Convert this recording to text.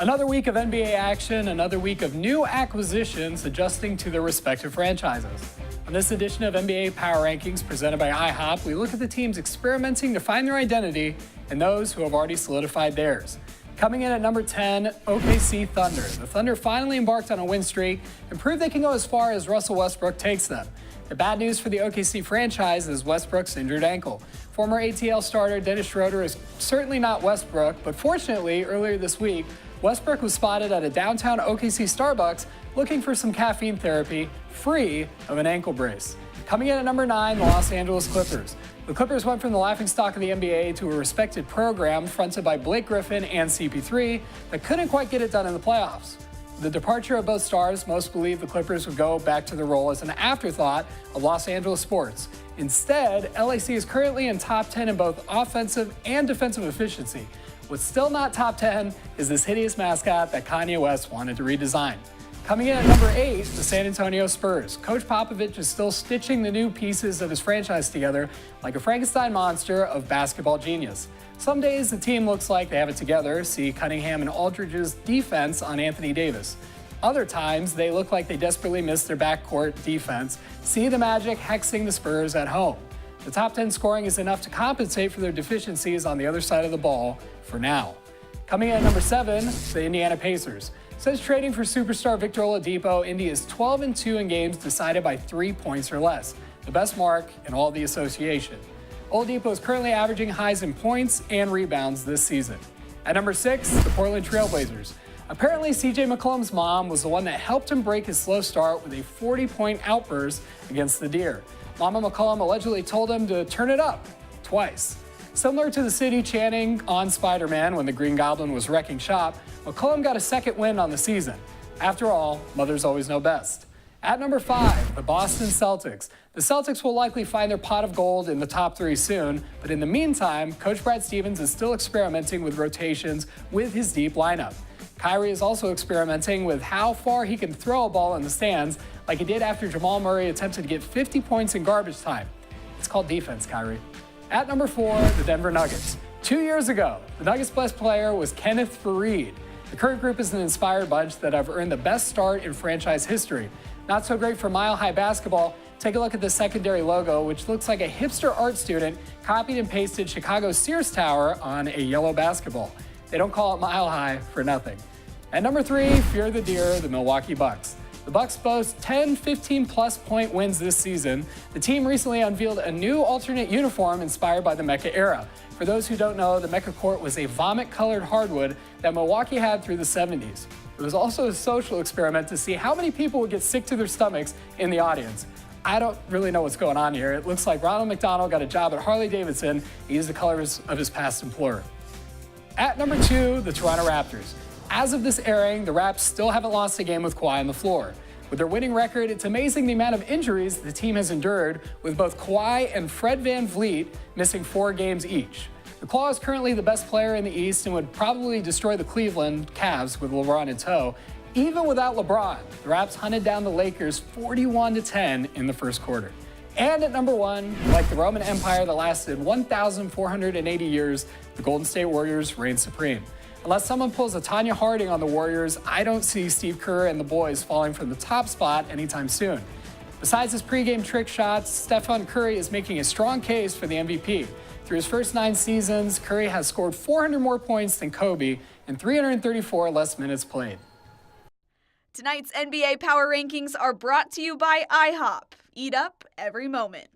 Another week of NBA action, another week of new acquisitions adjusting to their respective franchises. On this edition of NBA Power Rankings presented by IHOP, we look at the teams experimenting to find their identity and those who have already solidified theirs. Coming in at number 10, OKC Thunder. The Thunder finally embarked on a win streak and proved they can go as far as Russell Westbrook takes them. The bad news for the OKC franchise is Westbrook's injured ankle. Former ATL starter Dennis Schroeder is certainly not Westbrook, but fortunately, earlier this week, Westbrook was spotted at a downtown OKC Starbucks looking for some caffeine therapy, free of an ankle brace. Coming in at number 9, the Los Angeles Clippers. The Clippers went from the laughingstock of the NBA to a respected program fronted by Blake Griffin and CP3 that couldn't quite get it done in the playoffs. With the departure of both stars, most believed the Clippers would go back to their role as an afterthought of Los Angeles sports. Instead, LAC is currently in top 10 in both offensive and defensive efficiency. What's still not top 10 is this hideous mascot that Kanye West wanted to redesign. Coming in at number 8, the San Antonio Spurs. Coach Popovich is still stitching the new pieces of his franchise together like a Frankenstein monster of basketball genius. Some days the team looks like they have it together, see Cunningham and Aldridge's defense on Anthony Davis. Other times they look like they desperately miss their backcourt defense, see the Magic hexing the Spurs at home. The top 10 scoring is enough to compensate for their deficiencies on the other side of the ball for now. Coming in at number 7, the Indiana Pacers. Since trading for superstar Victor Oladipo, Indy is 12-2 in games decided by 3 points or less, the best mark in all the association. Oladipo is currently averaging highs in points and rebounds this season. At number 6, the Portland Trail Blazers. Apparently, CJ McCollum's mom was the one that helped him break his slow start with a 40-point outburst against the Deer. Mama McCollum allegedly told him to turn it up twice. Similar to the city chanting on Spider-Man when the Green Goblin was wrecking shop, McCollum got a second win on the season. After all, mothers always know best. At number 5, the Boston Celtics. The Celtics will likely find their pot of gold in the top 3 soon, but in the meantime, Coach Brad Stevens is still experimenting with rotations with his deep lineup. Kyrie is also experimenting with how far he can throw a ball in the stands, like he did after Jamal Murray attempted to get 50 points in garbage time. It's called defense, Kyrie. At number 4, the Denver Nuggets. 2 years ago, the Nuggets' best player was Kenneth Faried. The current group is an inspired bunch that have earned the best start in franchise history. Not so great for Mile High basketball. Take a look at the secondary logo, which looks like a hipster art student copied and pasted Chicago's Sears Tower on a yellow basketball. They don't call it Mile High for nothing. At number 3, fear the deer, the Milwaukee Bucks. The Bucks boast 10 15-plus point wins this season. The team recently unveiled a new alternate uniform inspired by the Mecca era. For those who don't know, the Mecca court was a vomit-colored hardwood that Milwaukee had through the 70s. It was also a social experiment to see how many people would get sick to their stomachs in the audience. I don't really know what's going on here. It looks like Ronald McDonald got a job at Harley-Davidson. He used the colors of his past employer. At number 2, the Toronto Raptors. As of this airing, the Raps still haven't lost a game with Kawhi on the floor. With their winning record, it's amazing the amount of injuries the team has endured, with both Kawhi and Fred VanVleet missing 4 games each. The Claw is currently the best player in the East and would probably destroy the Cleveland Cavs with LeBron in tow. Even without LeBron, the Raps hunted down the Lakers 41-10 in the first quarter. And at number 1, like the Roman Empire that lasted 1,480 years, the Golden State Warriors reign supreme. Unless someone pulls a Tanya Harding on the Warriors, I don't see Steve Kerr and the boys falling from the top spot anytime soon. Besides his pregame trick shots, Stephen Curry is making a strong case for the MVP. Through his first 9 seasons, Curry has scored 400 more points than Kobe and 334 less minutes played. Tonight's NBA Power Rankings are brought to you by IHOP. Eat up every moment.